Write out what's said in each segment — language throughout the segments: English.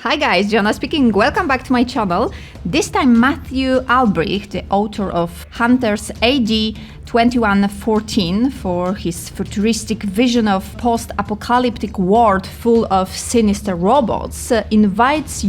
Hi guys, Jonna speaking. Welcome back to my channel. This time Matthew Albrecht, the author of Hunters AD 2114, for his futuristic vision of post-apocalyptic world full of sinister robots, invites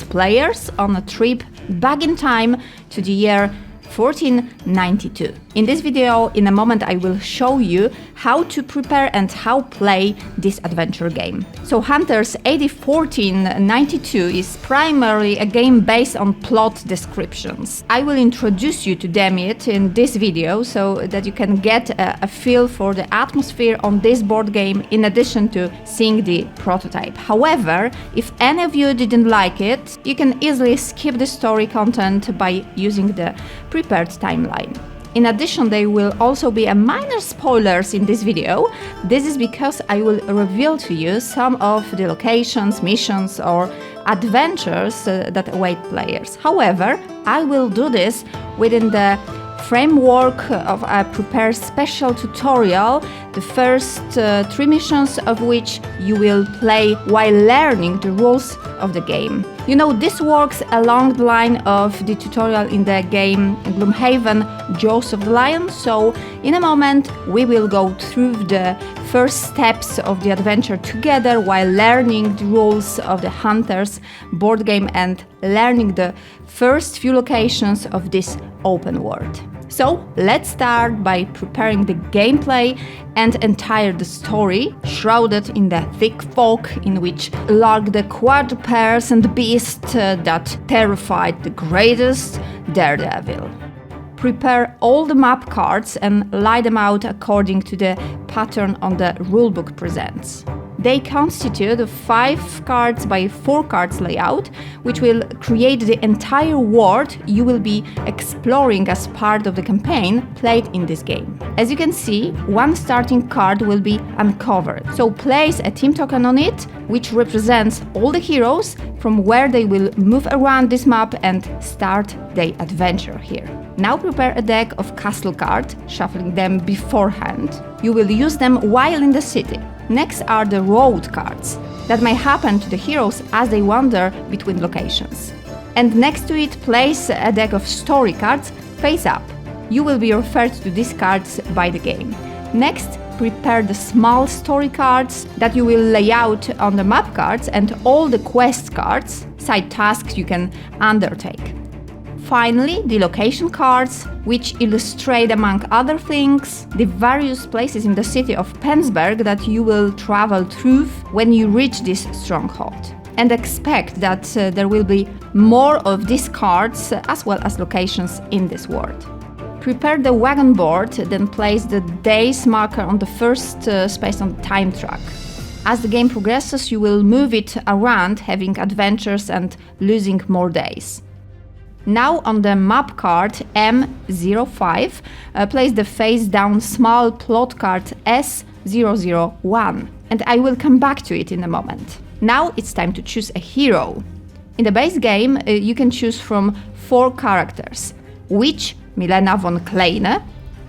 players on a trip back in time to the year 1492. In this video, in a moment, I will show you how to prepare and how play this adventure game. So Hunters AD 1492 is primarily a game based on plot descriptions. I will introduce you to them in this video so that you can get a feel for the atmosphere on this board game in addition to seeing the prototype. However, if any of you didn't like it, you can easily skip the story content by using the prepared timeline. In addition, there will also be a minor spoilers in this video. This is because I will reveal to you some of the locations, missions or adventures that await players. However, I will do this within the framework of a prepared special tutorial, the first 3 missions of which you will play while learning the rules of the game. You know, this works along the line of the tutorial in the game Gloomhaven Jaws of the Lion, so in a moment we will go through the first steps of the adventure together while learning the rules of the Hunters board game and learning the first few locations of this open world. So let's start by preparing the gameplay and entire the story, shrouded in the thick fog in which lurk the quadrupeds and beasts that terrified the greatest daredevil. Prepare all the map cards and lay them out according to the pattern on the rulebook presents. They constitute a 5 cards by 4 cards layout, which will create the entire world you will be exploring as part of the campaign played in this game. As you can see, one starting card will be uncovered, so place a team token on it, which represents all the heroes from where they will move around this map and start their adventure here. Now prepare a deck of castle cards, shuffling them beforehand. You will use them while in the city. Next are the road cards that may happen to the heroes as they wander between locations. And next to it, place a deck of story cards face up. You will be referred to these cards by the game. Next, prepare the small story cards that you will lay out on the map cards and all the quest cards, side tasks you can undertake. Finally, the location cards, which illustrate, among other things, the various places in the city of Pensberg that you will travel through when you reach this stronghold. And expect that there will be more of these cards as well as locations in this world. Prepare the wagon board, then place the day's marker on the first space on the time track. As the game progresses, you will move it around, having adventures and losing more days. Now on the map card M05, place the face-down small plot card S001, and I will come back to it in a moment. Now it's time to choose a hero. In the base game, you can choose from 4 characters: Witch Milena von Kleine,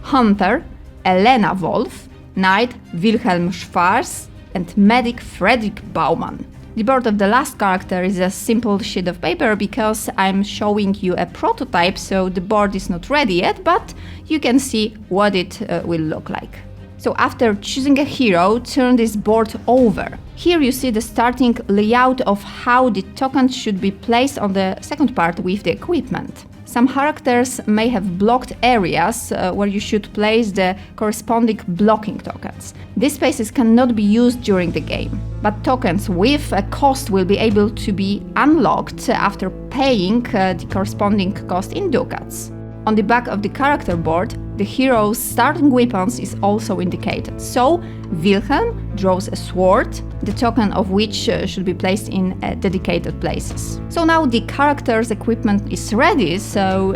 Hunter Elena Wolf, Knight Wilhelm Schwarz, and Medic Fredrik Baumann. The board of the last character is a simple sheet of paper because I'm showing you a prototype, so the board is not ready yet, but you can see what it will look like. So after choosing a hero, turn this board over. Here you see the starting layout of how the tokens should be placed on the second part with the equipment. Some characters may have blocked areas where you should place the corresponding blocking tokens. These spaces cannot be used during the game, but tokens with a cost will be able to be unlocked after paying the corresponding cost in ducats. On the back of the character board, the hero's starting weapons is also indicated. So, Wilhelm draws a sword, the token of which should be placed in dedicated places. So now the character's equipment is ready, so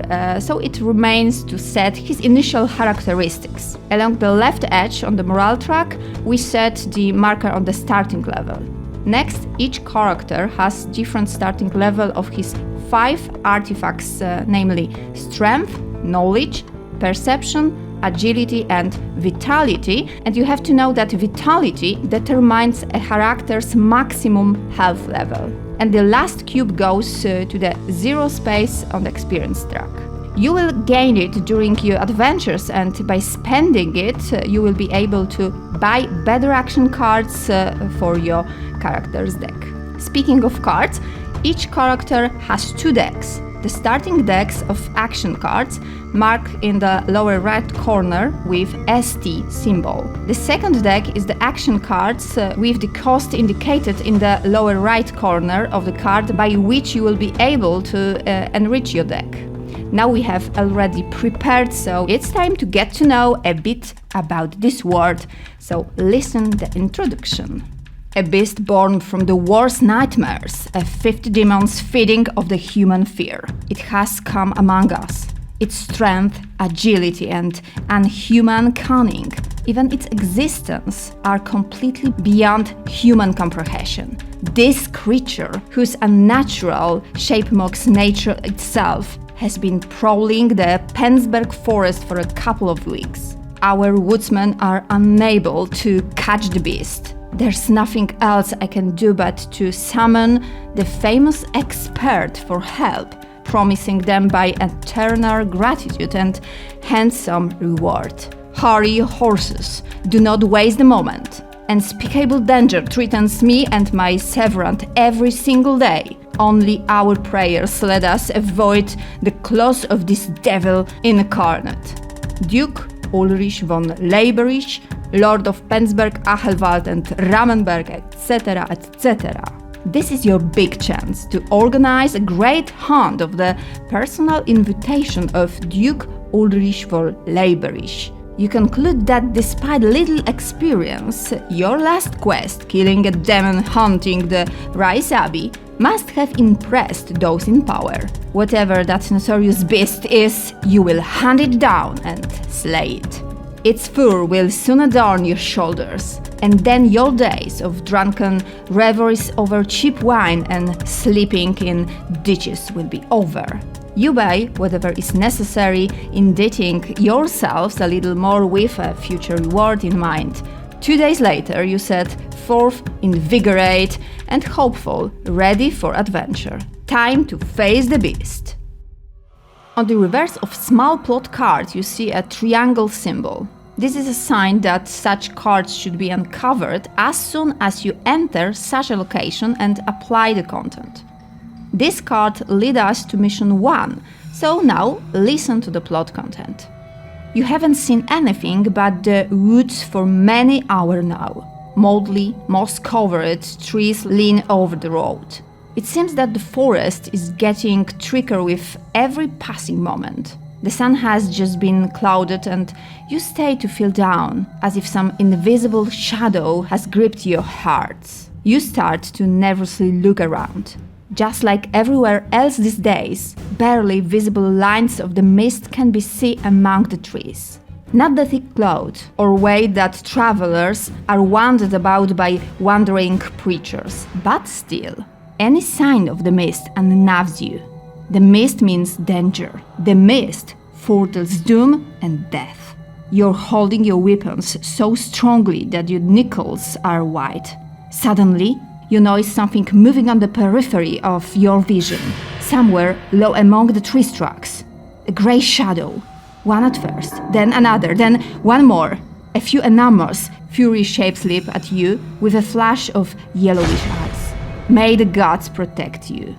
it remains to set his initial characteristics. Along the left edge on the morale track, we set the marker on the starting level. Next, each character has different starting level of his 5 artifacts, namely Strength, Knowledge, Perception, Agility and Vitality, and you have to know that Vitality determines a character's maximum health level. and the last cube goes to the 0 space on the experience track. You will gain it during your adventures, and by spending it, you will be able to buy better action cards for your character's deck. Speaking of cards, each character has 2 decks. The starting decks of action cards marked in the lower right corner with ST symbol. The second deck is the action cards with the cost indicated in the lower right corner of the card, by which you will be able to enrich your deck. Now we have already prepared, so it's time to get to know a bit about this world. So listen the introduction. A beast born from the worst nightmares, a 50 demons feeding of the human fear. It has come among us. Its strength, agility, and unhuman cunning, even its existence, are completely beyond human comprehension. This creature, whose unnatural shape mocks nature itself, has been prowling the Pensberg forest for a couple of weeks. Our woodsmen are unable to catch the beast. There's nothing else I can do but to summon the famous expert for help, promising them by eternal gratitude and handsome reward. Hurry, your horses, do not waste the moment. Unspeakable danger threatens me and my servant every single day. Only our prayers let us avoid the claws of this devil incarnate. Duke Ulrich von Leiberich, Lord of Pensberg, Achelwald and Ramenberg, etc., etc. This is your big chance to organize a great hunt of the personal invitation of Duke Ulrich von Leiberich. You conclude that despite little experience, your last quest, killing a demon hunting the Rice Abbey, must have impressed those in power. Whatever that notorious beast is, you will hunt it down and slay it. Its fur will soon adorn your shoulders, and then your days of drunken reveries over cheap wine and sleeping in ditches will be over. You buy whatever is necessary, indebting yourselves a little more with a future reward in mind. 2 days later, you set forth invigorated and hopeful, ready for adventure. Time to face the beast. On the reverse of small plot cards, you see a triangle symbol. This is a sign that such cards should be uncovered as soon as you enter such a location and apply the content. This card leads us to mission 1, so now listen to the plot content. You haven't seen anything but the woods for many hours now. Moldly, moss-covered trees lean over the road. It seems that the forest is getting trickier with every passing moment. The sun has just been clouded and you stay to feel down, as if some invisible shadow has gripped your hearts. You start to nervously look around. Just like everywhere else these days, barely visible lines of the mist can be seen among the trees. Not the thick cloud or way that travelers are wandered about by wandering preachers, but still, any sign of the mist unnerves you. The mist means danger. The mist foretells doom and death. You're holding your weapons so strongly that your knuckles are white. Suddenly, you notice something moving on the periphery of your vision, somewhere low among the tree trunks. A grey shadow. One at first, then another, then one more. A few enormous, furry shapes leap at you with a flash of yellowish eyes. May the gods protect you.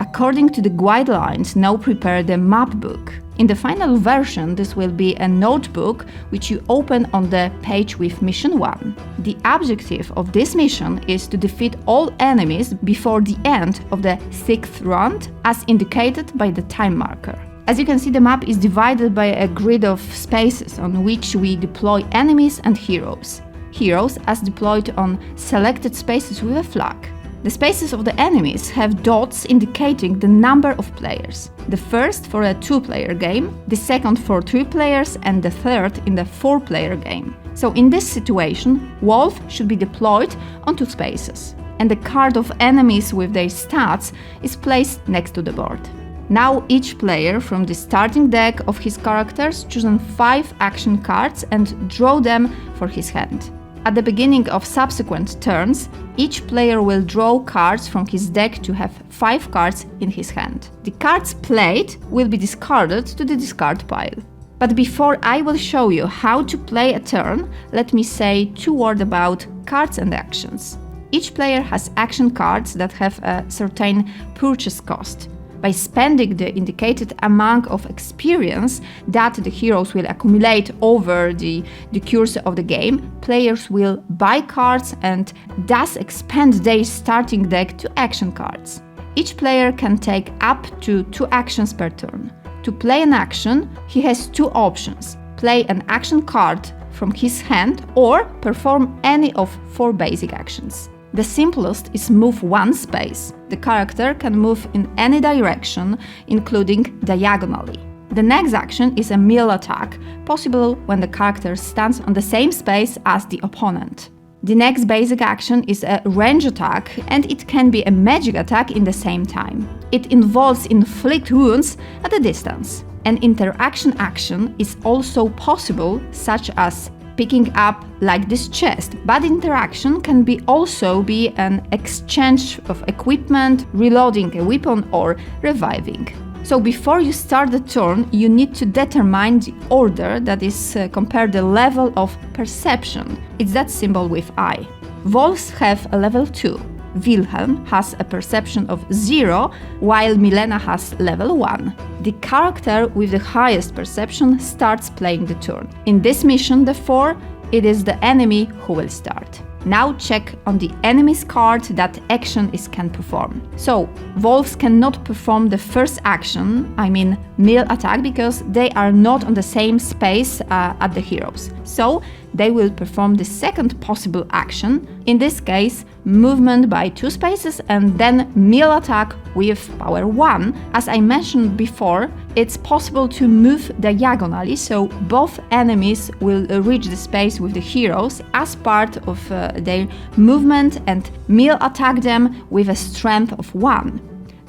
According to the guidelines, now prepare the map book. In the final version, this will be a notebook which you open on the page with mission 1. The objective of this mission is to defeat all enemies before the end of the 6th round, as indicated by the time marker. As you can see, the map is divided by a grid of spaces on which we deploy enemies and heroes. Heroes as deployed on selected spaces with a flag. The spaces of the enemies have dots indicating the number of players. The first for a 2-player game, the second for 3 players, and the third in the 4-player game. So in this situation, Wolf should be deployed on 2 spaces, and the card of enemies with their stats is placed next to the board. Now each player from the starting deck of his characters chooses 5 action cards and draw them for his hand. At the beginning of subsequent turns, each player will draw cards from his deck to have 5 cards in his hand. The cards played will be discarded to the discard pile. But before I will show you how to play a turn, let me say 2 words about cards and actions. Each player has action cards that have a certain purchase cost. By spending the indicated amount of experience that the heroes will accumulate over the course of the game, players will buy cards and thus expand their starting deck to action cards. Each player can take up to 2 actions per turn. To play an action, he has 2 options: play an action card from his hand or perform any of 4 basic actions. The simplest is move 1 space. The character can move in any direction, including diagonally. The next action is a melee attack, possible when the character stands on the same space as the opponent. The next basic action is a range attack, and it can be a magic attack in the same time. It involves inflict wounds at a distance. An interaction action is also possible, such as picking up like this chest, but interaction can also be an exchange of equipment, reloading a weapon or reviving. So before you start the turn, you need to determine the order, that is, compare the level of perception. It's that symbol with I. Wolves have a level 2. Wilhelm has a perception of 0, while Milena has level 1. The character with the highest perception starts playing the turn. In this mission, therefore, it is the enemy who will start. Now check on the enemy's card that action can perform. So, wolves cannot perform the first action, I mean melee attack, because they are not on the same space as the heroes. So, they will perform the second possible action, in this case, movement by 2 spaces and then melee attack with power 1. As I mentioned before, it's possible to move diagonally, so both enemies will reach the space with the heroes as part of their movement and melee attack them with a strength of 1.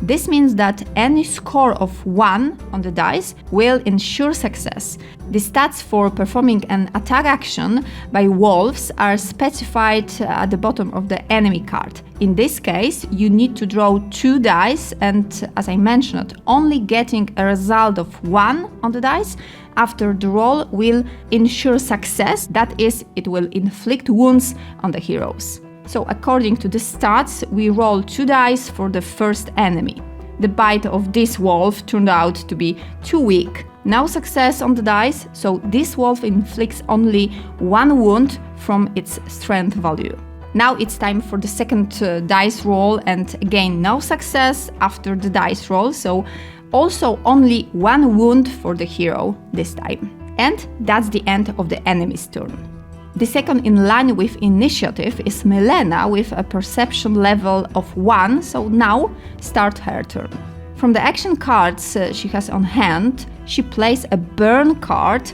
This means that any score of 1 on the dice will ensure success. The stats for performing an attack action by wolves are specified at the bottom of the enemy card. In this case, you need to draw 2 dice and, as I mentioned, only getting a result of 1 on the dice after the roll will ensure success, that is, it will inflict wounds on the heroes. So according to the stats, we roll 2 dice for the first enemy. The bite of this wolf turned out to be too weak. No success on the dice, so this wolf inflicts only 1 wound from its strength value. Now it's time for the second dice roll, and again no success after the dice roll, so also only 1 wound for the hero this time. And that's the end of the enemy's turn. The second in line with initiative is Milena with a perception level of 1, so now start her turn. From the action cards she has on hand, she plays a burn card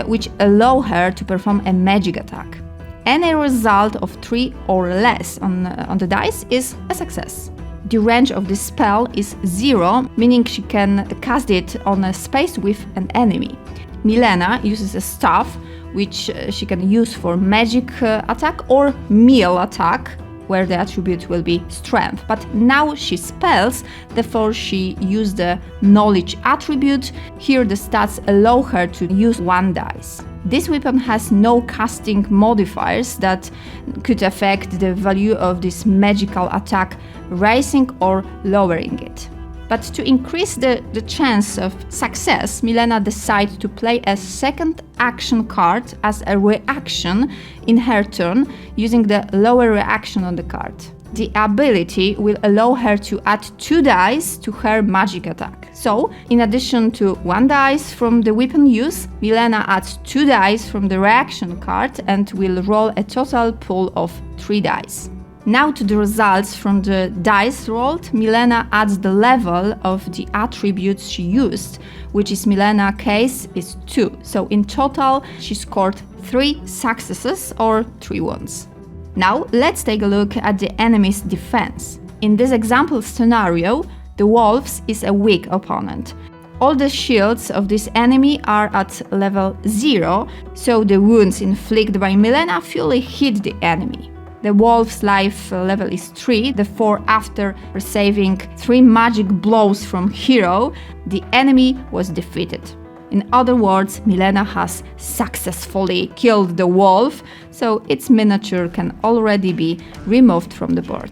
which allow her to perform a magic attack. Any result of 3 or less on the dice is a success. The range of this spell is 0, meaning she can cast it on a space with an enemy. Milena uses a staff which she can use for magic attack or melee attack, where the attribute will be strength. But now she spells, therefore she used the knowledge attribute. Here the stats allow her to use 1 dice. This weapon has no casting modifiers that could affect the value of this magical attack, raising or lowering it. But to increase the chance of success, Milena decides to play a second action card as a reaction in her turn, using the lower reaction on the card. The ability will allow her to add 2 dice to her magic attack. So, in addition to 1 dice from the weapon use, Milena adds 2 dice from the reaction card and will roll a total pool of 3 dice. Now to the results from the dice rolled, Milena adds the level of the attributes she used, which in Milena's case is 2. So in total, she scored 3 successes or 3 wounds. Now let's take a look at the enemy's defense. In this example scenario, the wolves is a weak opponent. All the shields of this enemy are at level 0, so the wounds inflicted by Milena fully hit the enemy. The wolf's life level is 3, therefore after receiving 3 magic blows from Hero, the enemy was defeated. In other words, Milena has successfully killed the wolf, so its miniature can already be removed from the board.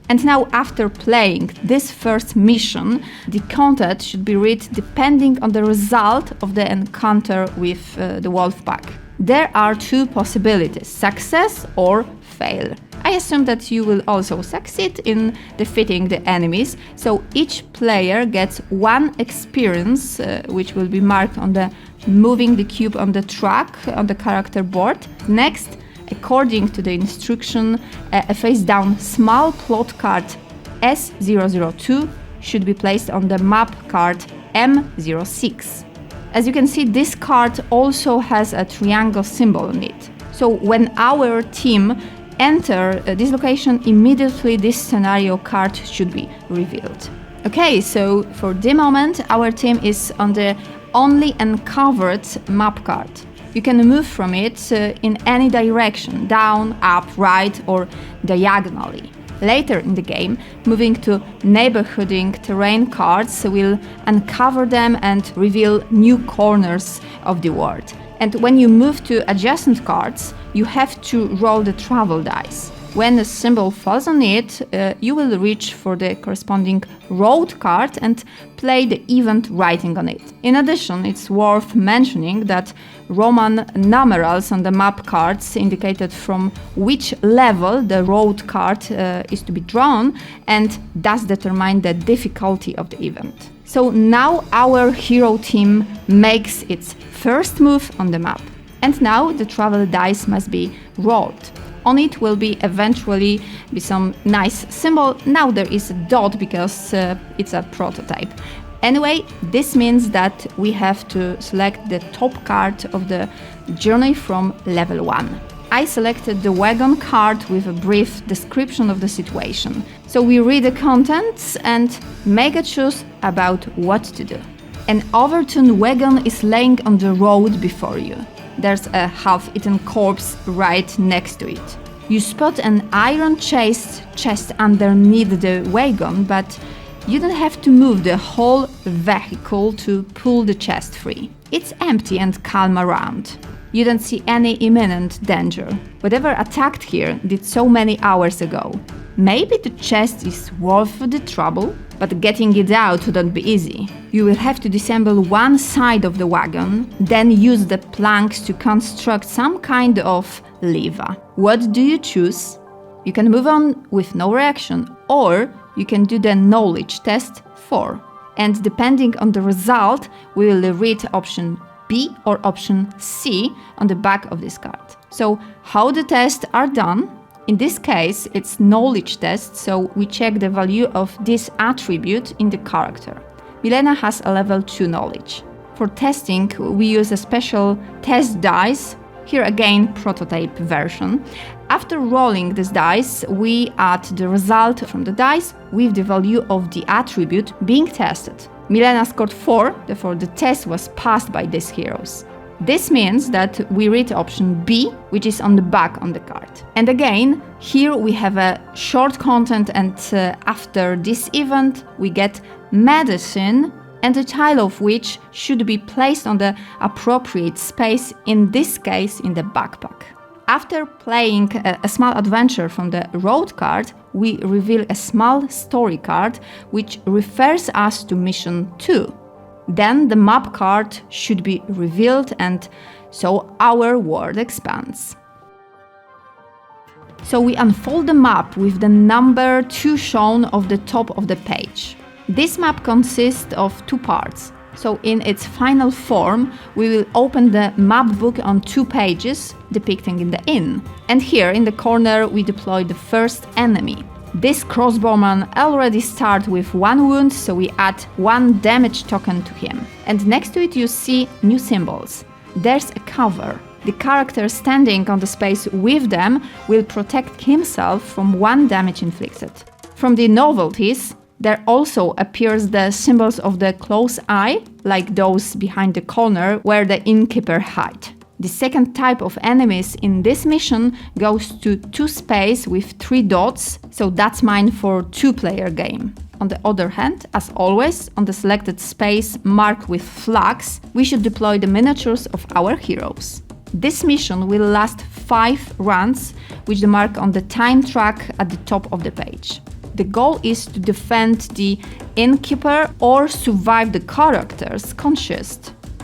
And now, after playing this first mission, the content should be read depending on the result of the encounter with the wolf pack. There are 2 possibilities, success or fail. I assume that you will also succeed in defeating the enemies, so each player gets 1 experience, which will be marked on the moving the cube on the track on the character board. Next, according to the instruction, a face-down small plot card S002 should be placed on the map card M06. As you can see, this card also has a triangle symbol on it. So when our team enter this location, immediately this scenario card should be revealed. Okay, so for the moment, our team is on the only uncovered map card. You can move from it in any direction, down, up, right, or diagonally. Later in the game, moving to neighborhooding terrain cards will uncover them and reveal new corners of the world. And when you move to adjacent cards, you have to roll the travel dice. When a symbol falls on it, you will reach for the corresponding road card and play the event writing on it. In addition, it's worth mentioning that Roman numerals on the map cards indicated from which level the road card is to be drawn and thus determine the difficulty of the event. So now our hero team makes its first move on the map. And now the travel dice must be rolled. On it will be eventually be some nice symbol. Now there is a dot because it's a prototype. Anyway, this means that we have to select the top card of the journey from level 1. I selected the wagon card with a brief description of the situation. So we read the contents and make a choice about what to do. An overturned wagon is laying on the road before you. There's a half-eaten corpse right next to it. You spot an iron chest underneath the wagon, but you don't have to move the whole vehicle to pull the chest free. It's empty and calm around. You don't see any imminent danger. Whatever attacked here did so many hours ago. Maybe the chest is worth the trouble, but getting it out wouldn't be easy. You will have to disassemble one side of the wagon, then use the planks to construct some kind of lever. What do you choose? You can move on with no reaction, or you can do the knowledge test 4. And depending on the result, we will read option B or option C on the back of this card. So how the tests are done? In this case, it's knowledge test, so we check the value of this attribute in the character. Milena has a level 2 knowledge. For testing, we use a special test dice, here again prototype version. After rolling this dice, we add the result from the dice with the value of the attribute being tested. Milena scored 4, therefore the test was passed by these heroes. This means that we read option B, which is on the back on the card. And again, here we have a short content, and after this event we get medicine, and the tile of which should be placed on the appropriate space, in this case in the backpack. After playing a small adventure from the road card, we reveal a small story card which refers us to mission 2. Then the map card should be revealed, and so our world expands. So we unfold the map with the number 2 shown on the top of the page. This map consists of 2 parts. So in its final form, we will open the map book on 2 pages depicting in the inn. And here in the corner we deploy the first enemy. This crossbowman already starts with 1 wound, so we add 1 damage token to him. And next to it you see new symbols. There's a cover. The character standing on the space with them will protect himself from 1 damage inflicted. From the novelties, There also appears the symbols of the close eye, like those behind the corner where the innkeeper hide. The second type of enemies in this mission goes to 2 space with 3 dots, so that's mine for 2-player game. On the other hand, as always, on the selected space marked with flags, we should deploy the miniatures of our heroes. This mission will last 5 runs, which the mark on the time track at the top of the page. The goal is to defend the innkeeper or survive the characters conscious.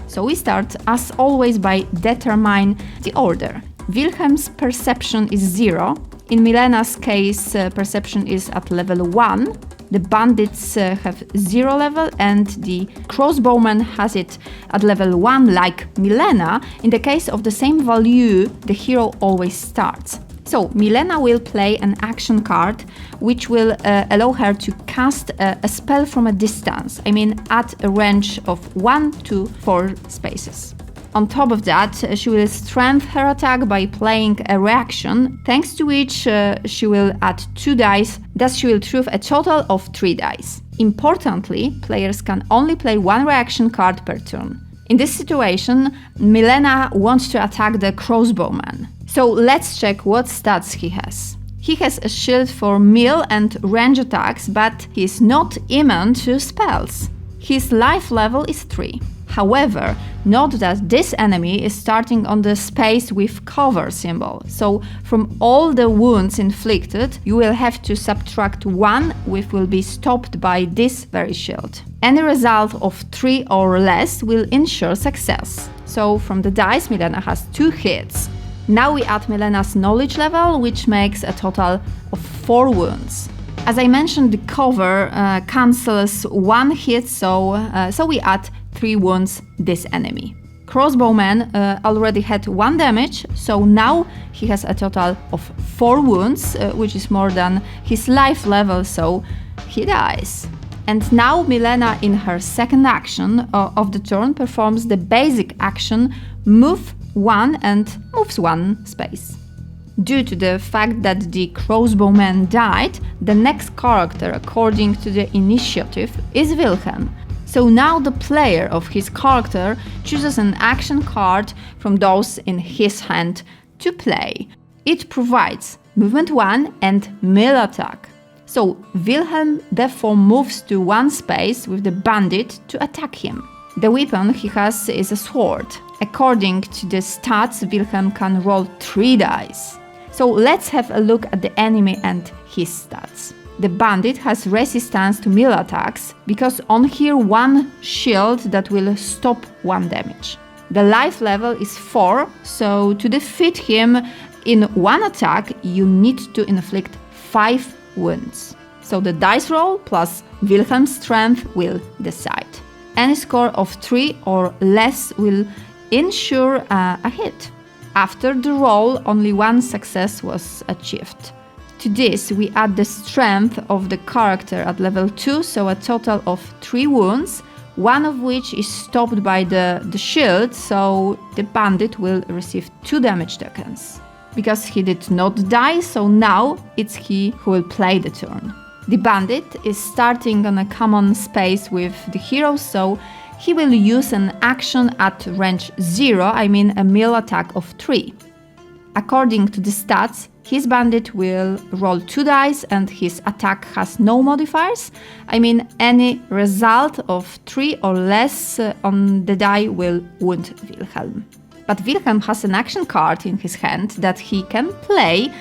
So we start, as always, by determine the order. Wilhelm's perception is 0. In Milena's case, perception is at level 1. The bandits have 0 level, and the crossbowman has it at level 1 like Milena. In the case of the same value, the hero always starts. So Milena will play an action card, which will allow her to cast a spell from a distance, at a range of 1 to 4 spaces. On top of that, she will strengthen her attack by playing a reaction, thanks to which she will add 2 dice, thus she will throw a total of 3 dice. Importantly, players can only play 1 reaction card per turn. In this situation, Milena wants to attack the crossbowman. So let's check what stats he has. He has a shield for melee and range attacks, but he is not immune to spells. His life level is 3. However, note that this enemy is starting on the space with cover symbol, so from all the wounds inflicted, you will have to subtract 1, which will be stopped by this very shield. Any result of 3 or less will ensure success. So from the dice, Milena has 2 hits. Now we add Milena's knowledge level, which makes a total of 4 wounds. As I mentioned, the cover cancels 1 hit, so we add 3 wounds this enemy. Crossbowman already had 1 damage, so now he has a total of 4 wounds, which is more than his life level, so he dies. And now Milena, in her second action of the turn, performs the basic action move 1 and moves 1 space. Due to the fact that the crossbowman died, the next character according to the initiative is Wilhelm. So now the player of his character chooses an action card from those in his hand to play. It provides movement 1 and melee attack. So Wilhelm therefore moves to 1 space with the bandit to attack him. The weapon he has is a sword. According to the stats, Wilhelm can roll 3 dice. So let's have a look at the enemy and his stats. The bandit has resistance to melee attacks because on here 1 shield that will stop 1 damage. The life level is 4, so to defeat him in 1 attack you need to inflict 5 wounds. So the dice roll plus Wilhelm's strength will decide. Any score of 3 or less will ensure a hit. After the roll, only 1 success was achieved. To this, we add the strength of the character at level 2, so a total of 3 wounds, 1 of which is stopped by the shield, so the bandit will receive 2 damage tokens. Because he did not die, so now it's he who will play the turn. The bandit is starting on a common space with the hero, so he will use an action at range 0, a melee attack of 3. According to the stats, his bandit will roll 2 dice and his attack has no modifiers. Any result of 3 or less on the die will wound Wilhelm. But Wilhelm has an action card in his hand that he can play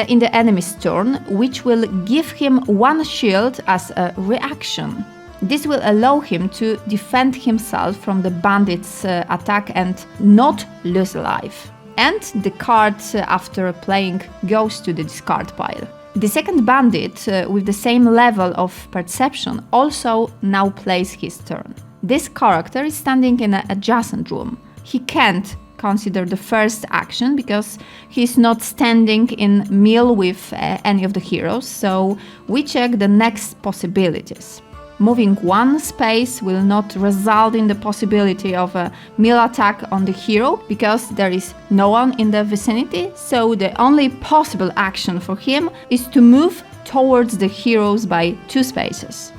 in the enemy's turn, which will give him 1 shield as a reaction. This will allow him to defend himself from the bandit's attack and not lose life. And the card after playing goes to the discard pile. The second bandit with the same level of perception also now plays his turn. This character is standing in an adjacent room. He can't consider the first action because he's not standing in melee with any of the heroes, so we check the next possibilities. Moving 1 space will not result in the possibility of a melee attack on the hero because there is no one in the vicinity, so the only possible action for him is to move towards the heroes by 2 spaces.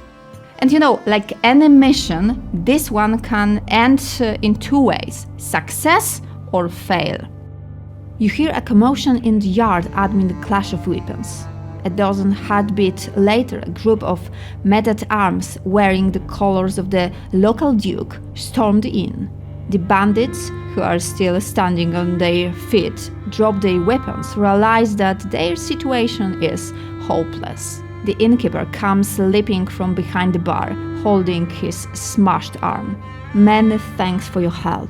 And you know, like any mission, this one can end in two ways: success or fail. You hear a commotion in the yard amid the clash of weapons. A dozen heartbeats later, a group of men-at-arms wearing the colors of the local duke stormed in. The bandits, who are still standing on their feet, drop their weapons, realize that their situation is hopeless. The innkeeper comes leaping from behind the bar, holding his smashed arm. Many thanks for your help,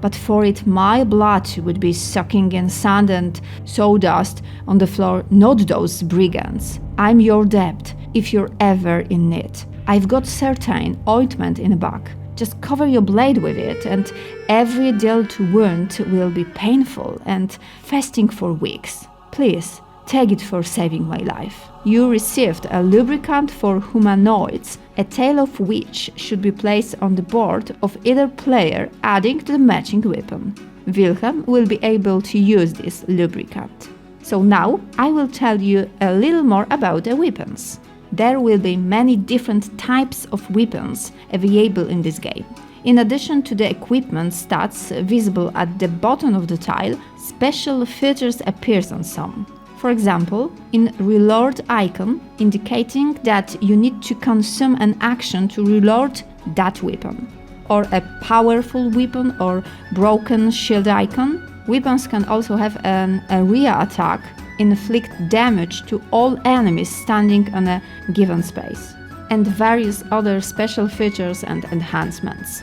but for it my blood would be soaking in sand and sawdust on the floor, not those brigands. I'm your debt if you're ever in need. I've got certain ointment in a bag. Just cover your blade with it, and every dealt wound will be painful and festering for weeks. Please, take it for saving my life. You received a lubricant for humanoids, a tail of which should be placed on the board of either player, adding to the matching weapon. Wilhelm will be able to use this lubricant. So now I will tell you a little more about the weapons. There will be many different types of weapons available in this game. In addition to the equipment stats visible at the bottom of the tile, special features appear on some. For example, in reload icon, indicating that you need to consume an action to reload that weapon. Or a powerful weapon or broken shield icon. Weapons can also have an area attack, inflict damage to all enemies standing on a given space, and various other special features and enhancements.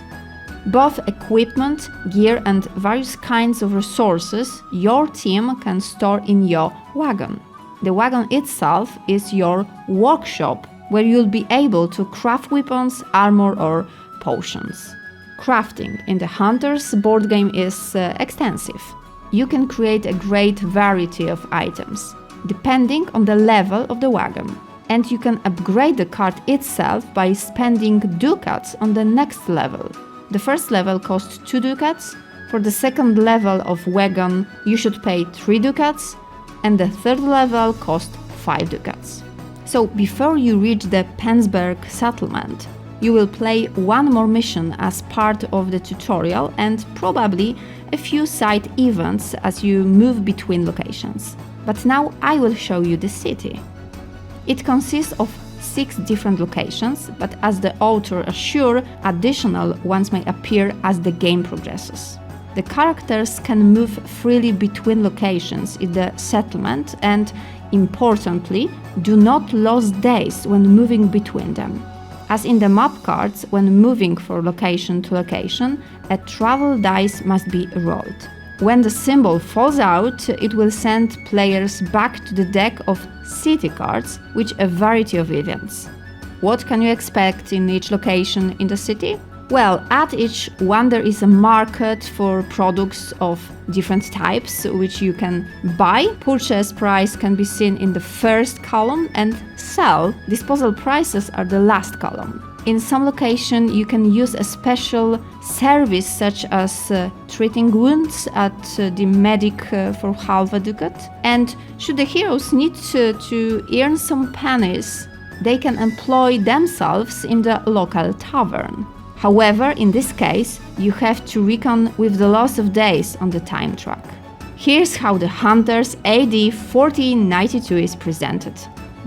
Both equipment, gear and various kinds of resources your team can store in your wagon. The wagon itself is your workshop, where you'll be able to craft weapons, armor or potions. Crafting in the Hunters board game is extensive. You can create a great variety of items, depending on the level of the wagon. And you can upgrade the cart itself by spending ducats on the next level. The first level costs 2 ducats, for the second level of wagon you should pay 3 ducats, and the third level costs 5 ducats. So before you reach the Penzberg settlement, you will play one more mission as part of the tutorial and probably a few side events as you move between locations. But now I will show you the city. It consists of 6 different locations, but as the author assures, additional ones may appear as the game progresses. The characters can move freely between locations in the settlement and, importantly, do not lose days when moving between them. As in the map cards, when moving from location to location, a travel dice must be rolled. When the symbol falls out, it will send players back to the deck of city cards with a variety of events. What can you expect in each location in the city? Well, at each one there is a market for products of different types which you can buy. Purchase price can be seen in the first column and sell. Disposal prices are the last column. In some location you can use a special service such as treating wounds at the medic for half a ducat. And should the heroes need to earn some pennies, they can employ themselves in the local tavern. However, in this case, you have to reckon with the loss of days on the time track. Here's how the Hunters AD 1492 is presented.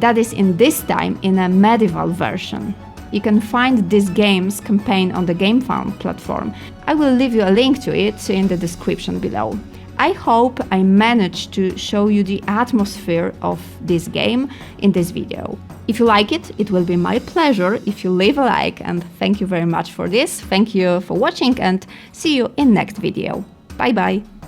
That is in this time in a medieval version. You can find this game's campaign on the GameFound platform. I will leave you a link to it in the description below. I hope I managed to show you the atmosphere of this game in this video. If you like it, it will be my pleasure if you leave a like, and thank you very much for this. Thank you for watching and see you in next video. Bye bye!